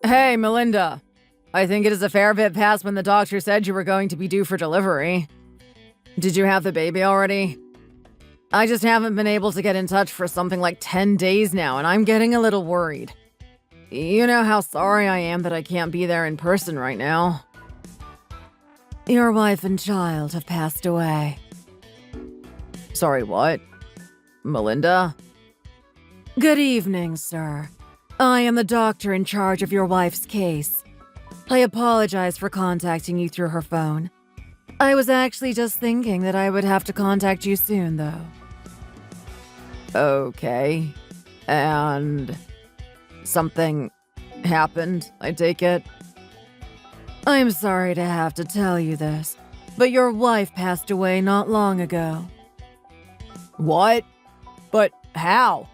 Hey, Melinda. I think it is a fair bit past when the doctor said you were going to be due for delivery. Did you have the baby already? I just haven't been able to get in touch for something like 10 days now, and I'm getting a little worried. You know how sorry I am that I can't be there in person right now. Your wife and child have passed away. Sorry, what? Melinda? Good evening, sir. I am the doctor in charge of your wife's case. I apologize for contacting you through her phone. I was actually just thinking that I would have to contact you soon, though. Okay. And something happened, I take it? I'm sorry to have to tell you this, but your wife passed away not long ago. What? But how?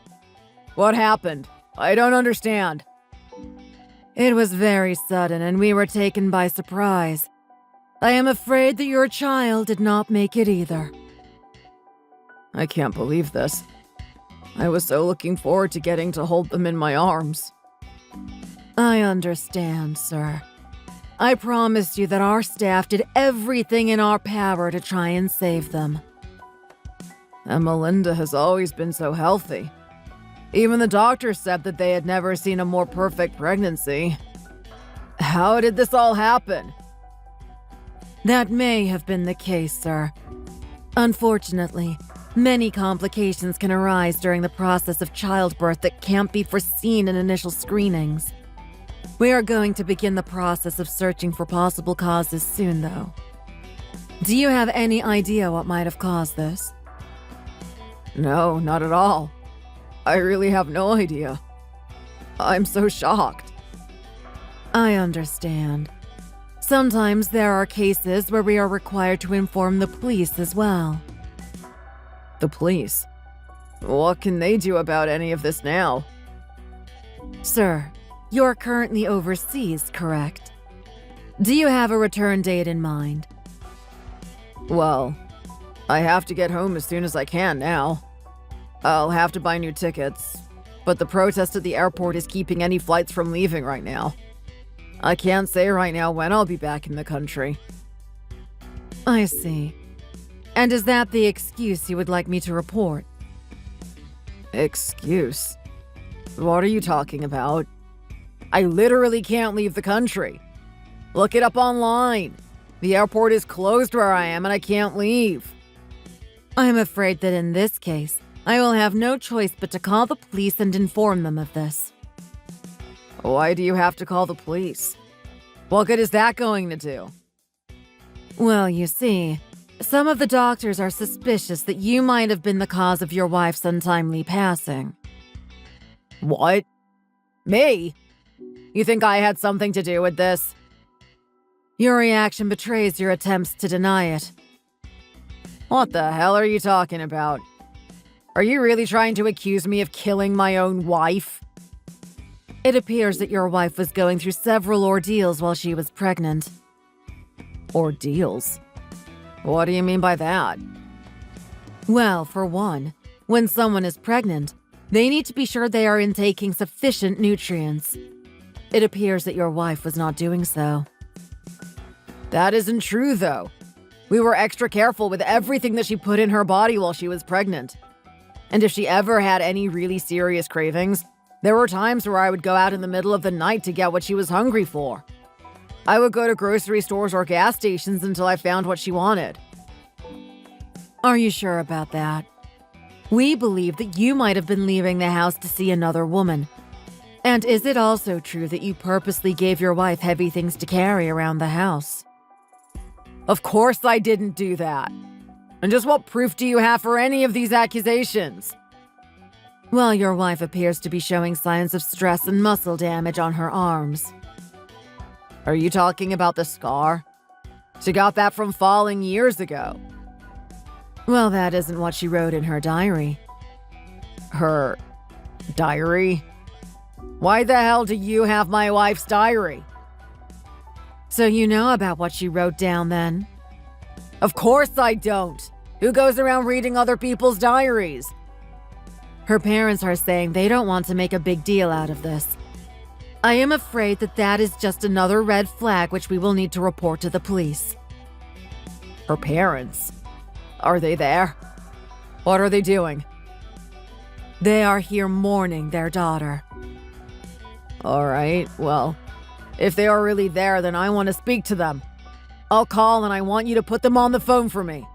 What happened? I don't understand. It was very sudden, and we were taken by surprise. I am afraid that your child did not make it either. I can't believe this. I was so looking forward to getting to hold them in my arms. I understand, sir. I promise you that our staff did everything in our power to try and save them. And Melinda has always been so healthy. Even the doctor said that they had never seen a more perfect pregnancy. How did this all happen? That may have been the case, sir. Unfortunately, many complications can arise during the process of childbirth that can't be foreseen in initial screenings. We are going to begin the process of searching for possible causes soon, though. Do you have any idea what might have caused this? No, not at all. I really have no idea. I'm so shocked. I understand. Sometimes there are cases where we are required to inform the police as well. The police? What can they do about any of this now? Sir, you're currently overseas, correct? Do you have a return date in mind? Well, I have to get home as soon as I can now. I'll have to buy new tickets, but the protest at the airport is keeping any flights from leaving right now. I can't say right now when I'll be back in the country. I see. And is that the excuse you would like me to report? Excuse? What are you talking about? I literally can't leave the country. Look it up online. The airport is closed where I am and I can't leave. I'm afraid that in this case, I will have no choice but to call the police and inform them of this. Why do you have to call the police? What good is that going to do? Well, you see, some of the doctors are suspicious that you might have been the cause of your wife's untimely passing. What? Me? You think I had something to do with this? Your reaction betrays your attempts to deny it. What the hell are you talking about? Are you really trying to accuse me of killing my own wife? It appears that your wife was going through several ordeals while she was pregnant. Ordeals? What do you mean by that? Well, for one, when someone is pregnant, they need to be sure they are intaking sufficient nutrients. It appears that your wife was not doing so. That isn't true, though. We were extra careful with everything that she put in her body while she was pregnant. And if she ever had any really serious cravings, there were times where I would go out in the middle of the night to get what she was hungry for. I would go to grocery stores or gas stations until I found what she wanted. Are you sure about that? We believe that you might have been leaving the house to see another woman. And is it also true that you purposely gave your wife heavy things to carry around the house? Of course I didn't do that. And just what proof do you have for any of these accusations? Well, your wife appears to be showing signs of stress and muscle damage on her arms. Are you talking about the scar? She got that from falling years ago. Well, that isn't what she wrote in her diary. Her diary? Why the hell do you have my wife's diary? So you know about what she wrote down then? Of course I don't. Who goes around reading other people's diaries? Her parents are saying they don't want to make a big deal out of this. I am afraid that is just another red flag which we will need to report to the police. Her parents? Are they there? What are they doing? They are here mourning their daughter. All right, well, if they are really there, then I want to speak to them. I'll call and I want you to put them on the phone for me.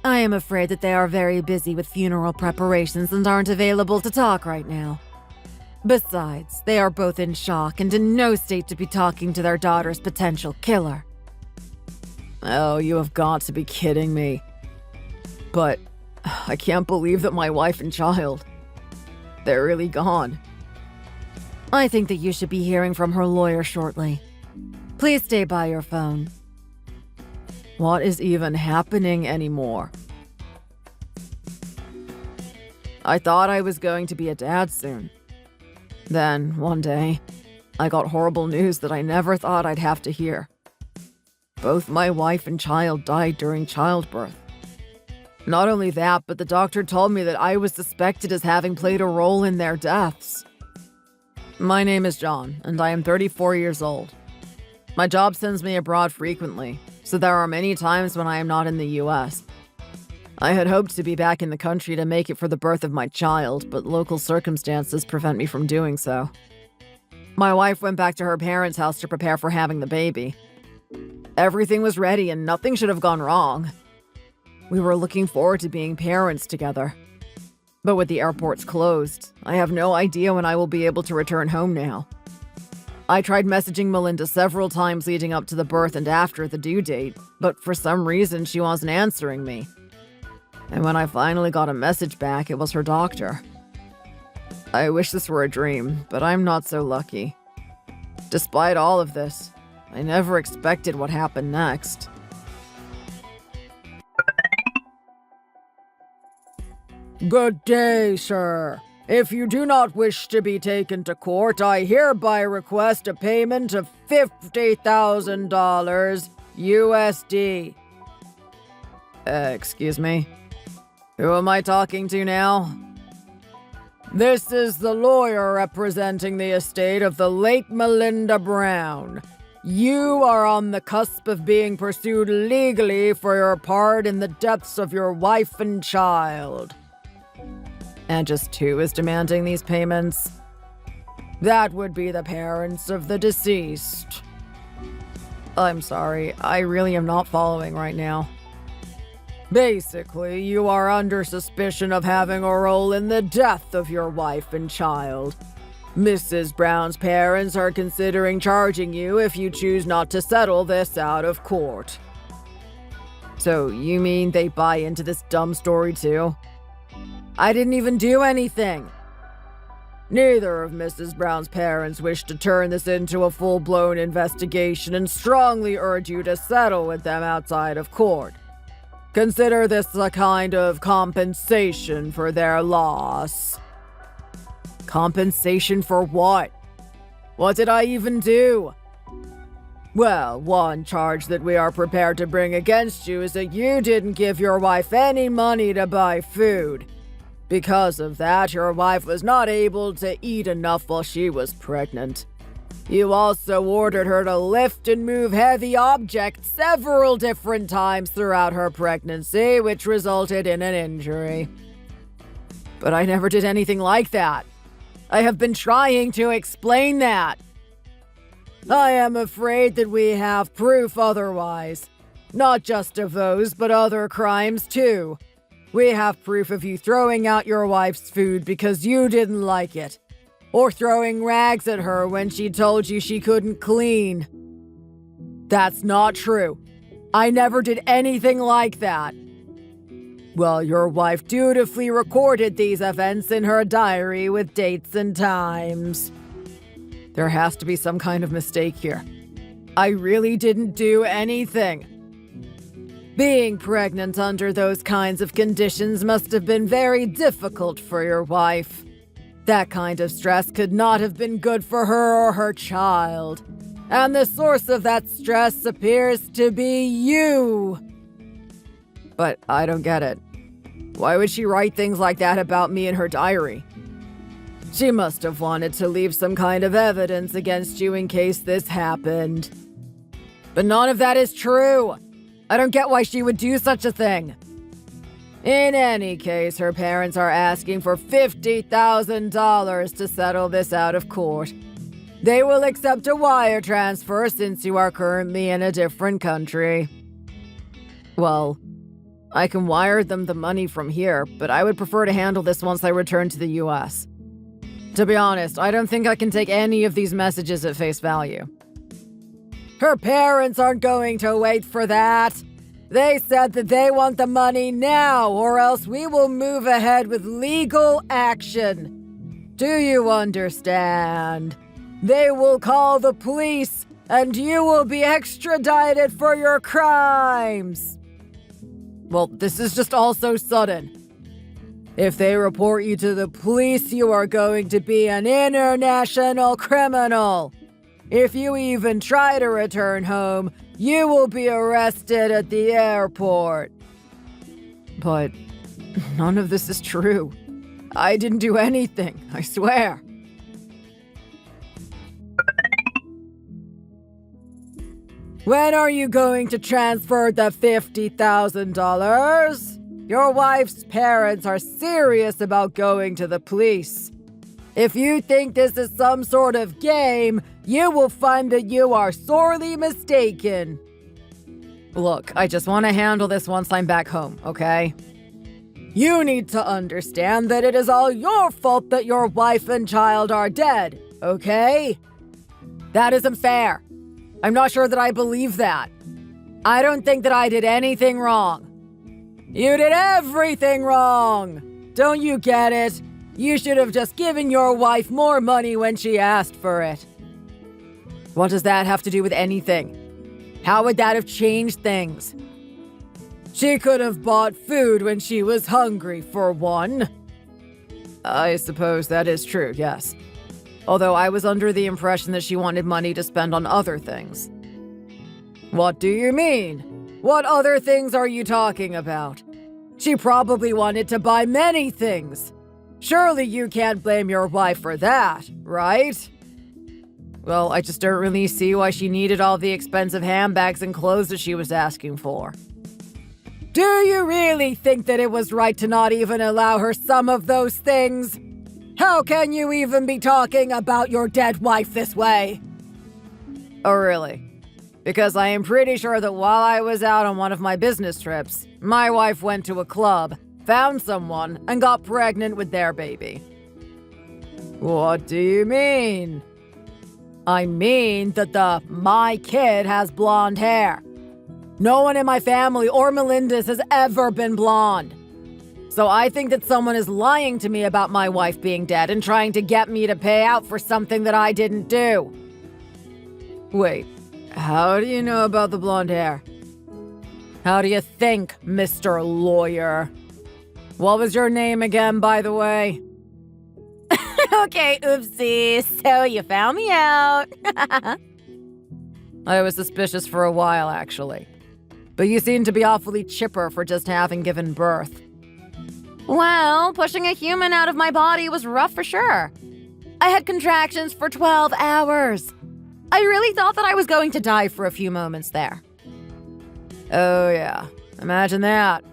I am afraid that they are very busy with funeral preparations and aren't available to talk right now. Besides, they are both in shock and in no state to be talking to their daughter's potential killer. Oh, you have got to be kidding me. But I can't believe that my wife and child, they're really gone. I think that you should be hearing from her lawyer shortly. Please stay by your phone. What is even happening anymore? I thought I was going to be a dad soon. Then, one day, I got horrible news that I never thought I'd have to hear. Both my wife and child died during childbirth. Not only that, but the doctor told me that I was suspected as having played a role in their deaths. My name is John, and I am 34 years old. My job sends me abroad frequently, so there are many times when I am not in the US. I had hoped to be back in the country to make it for the birth of my child, but local circumstances prevent me from doing so. My wife went back to her parents' house to prepare for having the baby. Everything was ready and nothing should have gone wrong. We were looking forward to being parents together. But with the airports closed, I have no idea when I will be able to return home now. I tried messaging Melinda several times leading up to the birth and after the due date, but for some reason she wasn't answering me. And when I finally got a message back, it was her doctor. I wish this were a dream, but I'm not so lucky. Despite all of this, I never expected what happened next. Good day, sir. If you do not wish to be taken to court, I hereby request a payment of $50,000 USD. Excuse me? Who am I talking to now? This is the lawyer representing the estate of the late Melinda Brown. You are on the cusp of being pursued legally for your part in the deaths of your wife and child. And just who is demanding these payments? That would be the parents of the deceased. I'm sorry, I really am not following right now. Basically, you are under suspicion of having a role in the death of your wife and child. Mrs. Brown's parents are considering charging you if you choose not to settle this out of court. So, you mean they buy into this dumb story too? I didn't even do anything. Neither of Mrs. Brown's parents wish to turn this into a full-blown investigation and strongly urge you to settle with them outside of court. Consider this a kind of compensation for their loss. Compensation for what? What did I even do? Well, one charge that we are prepared to bring against you is that you didn't give your wife any money to buy food. Because of that, your wife was not able to eat enough while she was pregnant. You also ordered her to lift and move heavy objects several different times throughout her pregnancy, which resulted in an injury. But I never did anything like that. I have been trying to explain that. I am afraid that we have proof otherwise. Not just of those, but other crimes too. We have proof of you throwing out your wife's food because you didn't like it. Or throwing rags at her when she told you she couldn't clean. That's not true. I never did anything like that. Well, your wife dutifully recorded these events in her diary with dates and times. There has to be some kind of mistake here. I really didn't do anything. Being pregnant under those kinds of conditions must have been very difficult for your wife. That kind of stress could not have been good for her or her child. And the source of that stress appears to be you. But I don't get it. Why would she write things like that about me in her diary? She must have wanted to leave some kind of evidence against you in case this happened. But none of that is true. I don't get why she would do such a thing. In any case, her parents are asking for $50,000 to settle this out of court. They will accept a wire transfer since you are currently in a different country. Well, I can wire them the money from here, but I would prefer to handle this once I return to the US. To be honest, I don't think I can take any of these messages at face value. Her parents aren't going to wait for that. They said that they want the money now, or else we will move ahead with legal action. Do you understand? They will call the police, and you will be extradited for your crimes. Well, this is just all so sudden. If they report you to the police, you are going to be an international criminal. If you even try to return home, you will be arrested at the airport. But none of this is true. I didn't do anything, I swear. When are you going to transfer the $50,000? Your wife's parents are serious about going to the police. If you think this is some sort of game, you will find that you are sorely mistaken. Look, I just want to handle this once I'm back home, okay? You need to understand that it is all your fault that your wife and child are dead, okay? That isn't fair. I'm not sure that I believe that. I don't think that I did anything wrong. You did everything wrong! Don't you get it? You should have just given your wife more money when she asked for it. What does that have to do with anything? How would that have changed things? She could have bought food when she was hungry, for one. I suppose that is true, yes. Although I was under the impression that she wanted money to spend on other things. What do you mean? What other things are you talking about? She probably wanted to buy many things. Surely you can't blame your wife for that, right? Well, I just don't really see why she needed all the expensive handbags and clothes that she was asking for. Do you really think that it was right to not even allow her some of those things? How can you even be talking about your dead wife this way? Oh, really? Because I am pretty sure that while I was out on one of my business trips, my wife went to a club, found someone, and got pregnant with their baby. What do you mean? I mean that my kid has blonde hair. No one in my family or Melinda's has ever been blonde. So I think that someone is lying to me about my wife being dead and trying to get me to pay out for something that I didn't do. Wait, how do you know about the blonde hair? How do you think, Mr. Lawyer? What was your name again, by the way? Okay, oopsie. So you found me out. I was suspicious for a while, actually. But you seem to be awfully chipper for just having given birth. Well, pushing a human out of my body was rough for sure. I had contractions for 12 hours. I really thought that I was going to die for a few moments there. Oh yeah, imagine that.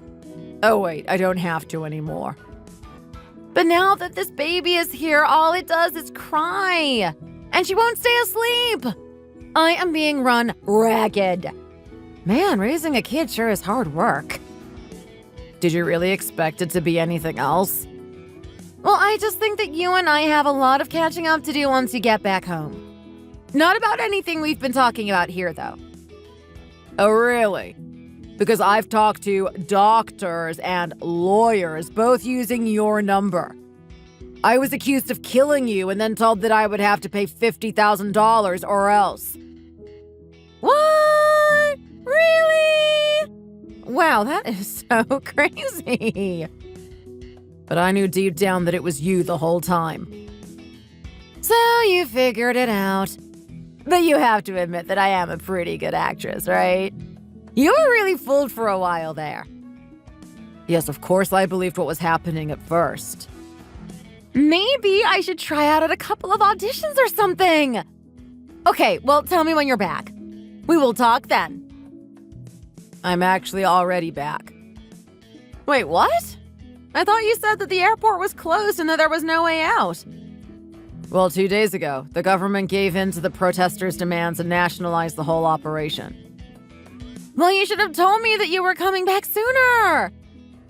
Oh wait, I don't have to anymore. But now that this baby is here, all it does is cry. And she won't stay asleep. I am being run ragged. Man, raising a kid sure is hard work. Did you really expect it to be anything else? Well, I just think that you and I have a lot of catching up to do once you get back home. Not about anything we've been talking about here, though. Oh, really? Because I've talked to doctors and lawyers, both using your number. I was accused of killing you and then told that I would have to pay $50,000 or else. What? Really? Wow, that is so crazy. But I knew deep down that it was you the whole time. So you figured it out. But you have to admit that I am a pretty good actress, right? You were really fooled for a while there. Yes, of course I believed what was happening at first. Maybe I should try out at a couple of auditions or something. Okay, well, tell me when you're back. We will talk then. I'm actually already back. Wait, what? I thought you said that the airport was closed and that there was no way out. Well, 2 days ago, the government gave in to the protesters' demands and nationalized the whole operation. Well, you should have told me that you were coming back sooner.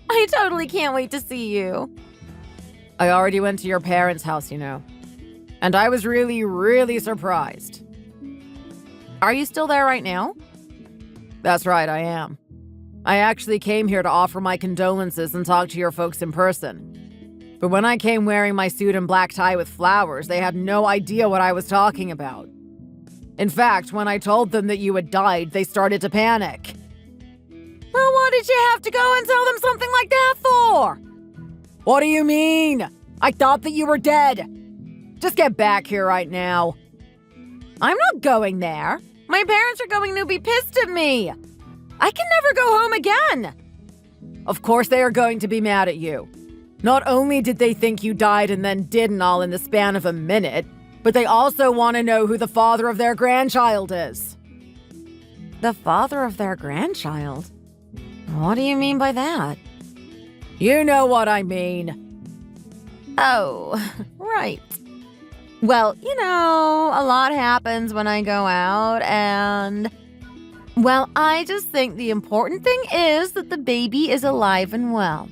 I totally can't wait to see you. I already went to your parents' house, you know. And I was really, really surprised. Are you still there right now? That's right, I am. I actually came here to offer my condolences and talk to your folks in person. But when I came wearing my suit and black tie with flowers, they had no idea what I was talking about. In fact, when I told them that you had died, they started to panic. Well, what did you have to go and tell them something like that for? What do you mean? I thought that you were dead. Just get back here right now. I'm not going there. My parents are going to be pissed at me. I can never go home again. Of course they are going to be mad at you. Not only did they think you died and then didn't all in the span of a minute, but they also want to know who the father of their grandchild is. The father of their grandchild? What do you mean by that? You know what I mean. Oh, right. Well, you know, a lot happens when I go out and... Well, I just think the important thing is that the baby is alive and well.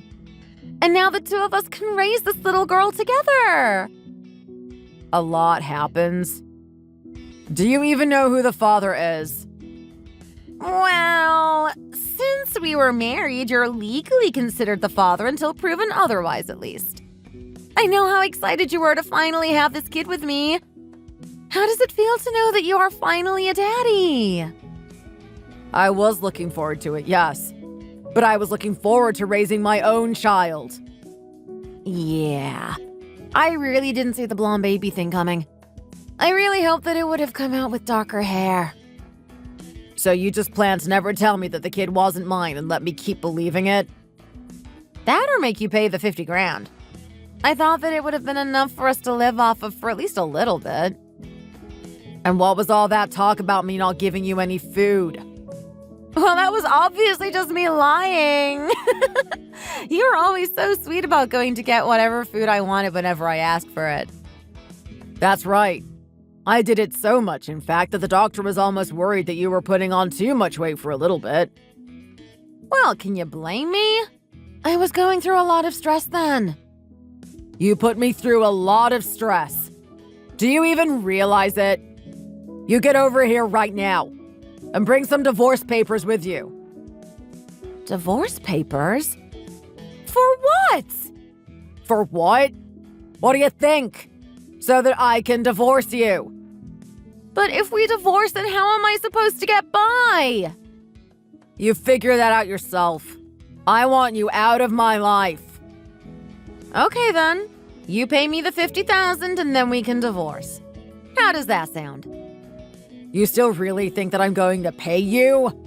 And now the two of us can raise this little girl together. A lot happens. Do you even know who the father is? Well, since we were married, you're legally considered the father until proven otherwise, at least. I know how excited you were to finally have this kid with me. How does it feel to know that you are finally a daddy? I was looking forward to it, yes. But I was looking forward to raising my own child. Yeah. I really didn't see the blonde baby thing coming. I really hoped that it would have come out with darker hair. So you just plan to never tell me that the kid wasn't mine and let me keep believing it? That or make you pay the 50 grand. I thought that it would have been enough for us to live off of for at least a little bit. And what was all that talk about me not giving you any food? Well, that was obviously just me lying. You were always so sweet about going to get whatever food I wanted whenever I asked for it. That's right. I did it so much, in fact, that the doctor was almost worried that you were putting on too much weight for a little bit. Well, can you blame me? I was going through a lot of stress then. You put me through a lot of stress. Do you even realize it? You get over here right now and bring some divorce papers with you. Divorce papers? For what? For what? What do you think? So that I can divorce you. But if we divorce, then how am I supposed to get by? You figure that out yourself. I want you out of my life. Okay then. You pay me the $50,000 and then we can divorce. How does that sound? You still really think that I'm going to pay you?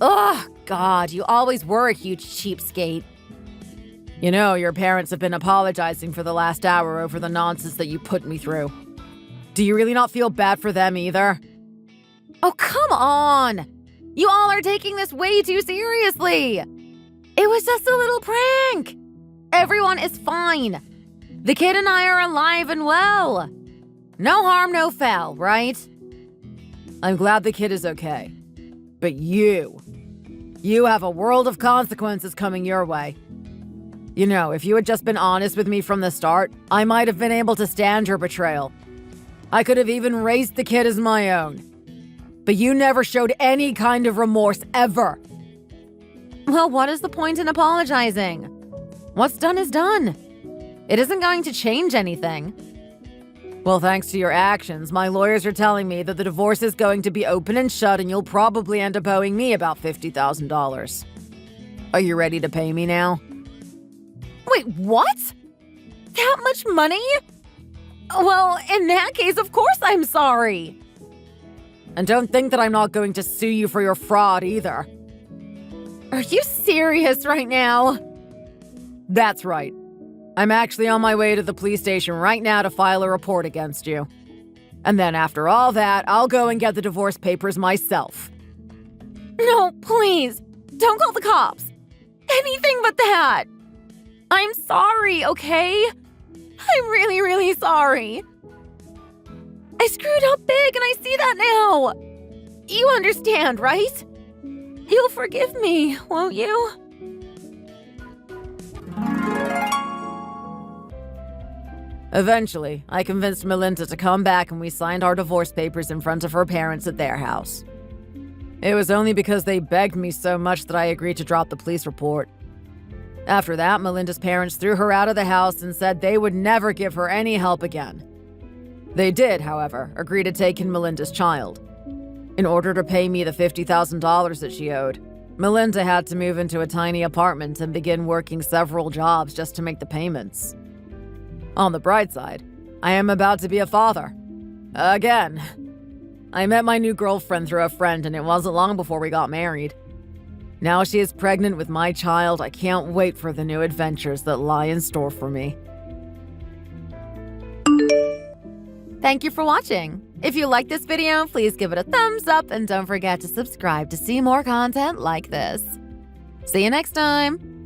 Ugh, God, you always were a huge cheapskate. You know, your parents have been apologizing for the last hour over the nonsense that you put me through. Do you really not feel bad for them either? Oh, come on! You all are taking this way too seriously! It was just a little prank! Everyone is fine. The kid and I are alive and well. No harm, no foul, right? I'm glad the kid is okay. But you have a world of consequences coming your way. You know, if you had just been honest with me from the start, I might have been able to stand your betrayal. I could have even raised the kid as my own. But you never showed any kind of remorse ever. Well, what is the point in apologizing? What's done is done. It isn't going to change anything. Well, thanks to your actions, my lawyers are telling me that the divorce is going to be open and shut and you'll probably end up owing me about $50,000. Are you ready to pay me now? Wait, what? That much money? Well, in that case, of course I'm sorry. And don't think that I'm not going to sue you for your fraud either. Are you serious right now? That's right. I'm actually on my way to the police station right now to file a report against you. And then after all that, I'll go and get the divorce papers myself. No, please. Don't call the cops. Anything but that. I'm sorry, okay? I'm really, really sorry. I screwed up big and I see that now. You understand, right? You'll forgive me, won't you? Eventually, I convinced Melinda to come back and we signed our divorce papers in front of her parents at their house. It was only because they begged me so much that I agreed to drop the police report. After that, Melinda's parents threw her out of the house and said they would never give her any help again. They did, however, agree to take in Melinda's child. In order to pay me the $50,000 that she owed, Melinda had to move into a tiny apartment and begin working several jobs just to make the payments. On the bright side, I am about to be a father. Again. I met my new girlfriend through a friend and it wasn't long before we got married. Now she is pregnant with my child. I can't wait for the new adventures that lie in store for me. Thank you for watching. If you liked this video, please give it a thumbs up and don't forget to subscribe to see more content like this. See you next time!